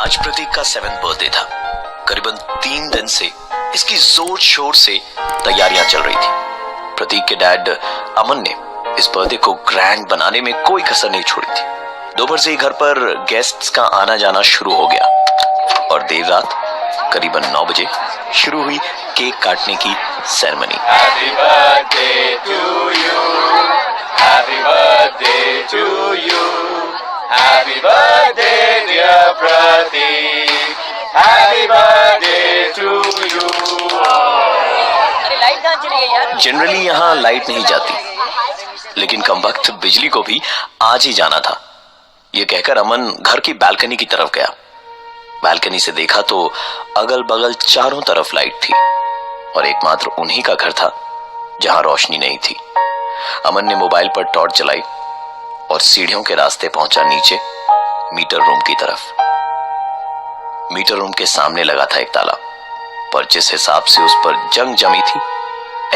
आज प्रतीक का 7th birthday था। करीबन 3 दिन से इसकी जोर शोर से तैयारियां चल रही थी। प्रतीक के डैड अमन ने इस बर्थडे को ग्रैंड बनाने में कोई कसर नहीं छोड़ी थी। दोपहर से ही घर पर गेस्ट्स का आना जाना शुरू हो गया और देर रात करीबन 9 बजे शुरू हुई केक काटने की ceremony. Happy birthday to you. Happy birthday to you. Happy birthday dear Pratik. Happy birthday to you. अरे लाइट कहाँ चली गई यार? जनरली यहाँ लाइट नहीं जाती, लेकिन कमबख्त बिजली को भी आज ही जाना था। ये कहकर अमन घर की बालकनी की तरफ गया। बालकनी से देखा तो अगल बगल चारों तरफ लाइट थी और एकमात्र उन्हीं का घर था जहां रोशनी नहीं थी। अमन ने मोबाइल पर टॉर्च जलाई और सीढ़ियों के रास्ते पहुंचा नीचे मीटर रूम की तरफ। मीटर रूम के सामने लगा था एक ताला, पर जिस हिसाब से उस पर जंग जमी थी,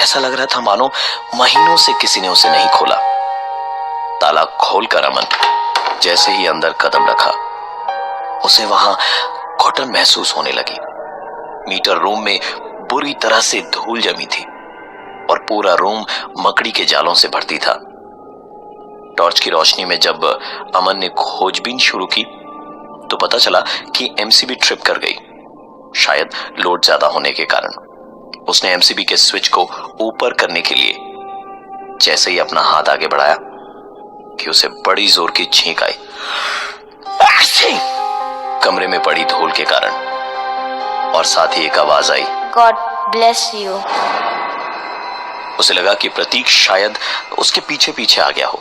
ऐसा लग रहा था मानो महीनों से किसी ने उसे नहीं खोला। ताला खोलकर अमन जैसे ही अंदर कदम रखा, उसे वहां घुटन महसूस होने लगी। मीटर रूम में बुरी तरह से धूल जमी थी और पूरा रूम मकड़ी के जालों से भरती था। टॉर्च की रोशनी में जब अमन ने खोजबीन शुरू की तो पता चला कि एमसीबी ट्रिप कर गई, शायद लोड ज्यादा होने के कारण। उसने एमसीबी के स्विच को ऊपर करने के लिए जैसे ही अपना हाथ आगे बढ़ाया कि उसे बड़ी जोर की छींक आई, कमरे में पड़ी धूल के कारण, और साथ ही एक आवाज आई, God bless you. उसे लगा कि प्रतीक शायद उसके पीछे पीछे आ गया हो,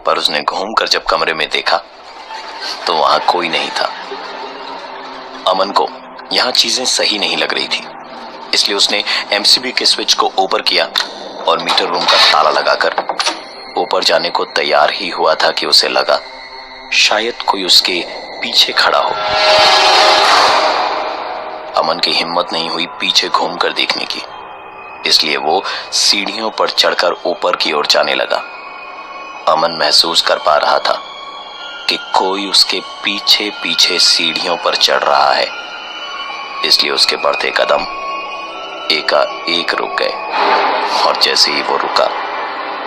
पर उसने घूमकर जब कमरे में देखा तो वहां कोई नहीं था। अमन को यहां चीजें सही नहीं लग रही थी, इसलिए उसने एमसीबी के स्विच को ऊपर किया और मीटर रूम का ताला लगाकर ऊपर जाने को तैयार ही हुआ था कि उसे लगा शायद कोई उसके पीछे खड़ा हो। अमन की हिम्मत नहीं हुई पीछे घूमकर देखने की, इसलिए वो सीढ़ियों पर चढ़कर ऊपर की ओर जाने लगा। अमन महसूस कर पा रहा था कि कोई उसके पीछे पीछे सीढ़ियों पर चढ़ रहा है, इसलिए उसके बढ़ते कदम एकाएक रुक गए और जैसे ही वो रुका,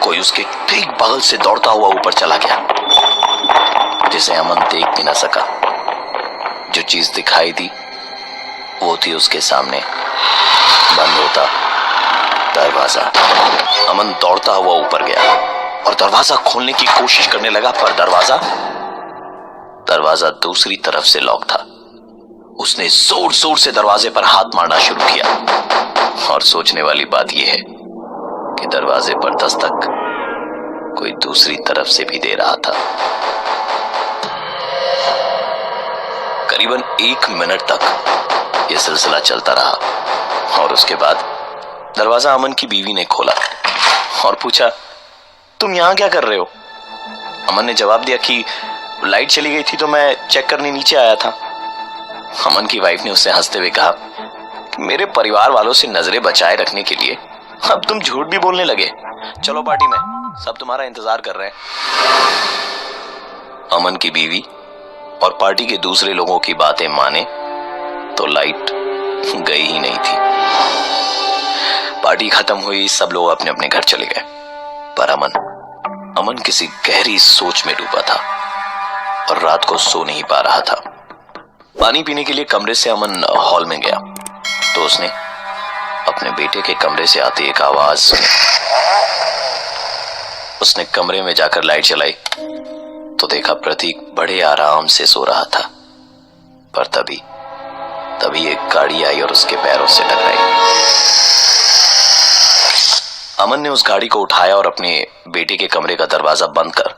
कोई उसके ठीक बगल से दौड़ता हुआ ऊपर चला गया, जिसे अमन देख भी ना सका। जो चीज दिखाई दी वो थी उसके सामने बंद होता दरवाजा। अमन दौड़ता हुआ ऊपर गया और दरवाजा खोलने की कोशिश करने लगा, पर दरवाजा दूसरी तरफ से लॉक था। उसने जोर जोर से दरवाजे पर हाथ मारना शुरू किया और सोचने वाली बात यह है कि दरवाजे पर दस्तक कोई दूसरी तरफ से भी दे रहा था। करीबन 1 मिनट तक यह सिलसिला चलता रहा और उसके बाद दरवाजा अमन की बीवी ने खोला और पूछा, तुम यहां क्या कर रहे हो? अमन ने जवाब दिया कि लाइट चली गई थी तो मैं चेक करने नीचे आया था। अमन की वाइफ ने उससे हंसते हुए कहा कि मेरे परिवार वालों से नजरें बचाए रखने के लिए अब तुम झूठ भी बोलने लगे। चलो पार्टी में, सब तुम्हारा इंतजार कर रहे हैं। अमन की बीवी और पार्टी के दूसरे लोगों की बातें माने तो लाइट गई ही नहीं थी। पार्टी खत्म हुई, सब लोग अपने अपने घर चले गए, पर अमन किसी गहरी सोच में डूबा था और रात को सो नहीं पा रहा था। पानी पीने के लिए कमरे से अमन हॉल में गया तो उसने अपने बेटे के कमरे से आती एक आवाज सुनी। उसने कमरे में जाकर लाइट जलाई तो देखा प्रतीक बड़े आराम से सो रहा था, पर तभी एक गाड़ी आई और उसके पैरों से टकराई। अमन ने उस गाड़ी को उठाया और अपने बेटे के कमरे का दरवाजा बंद कर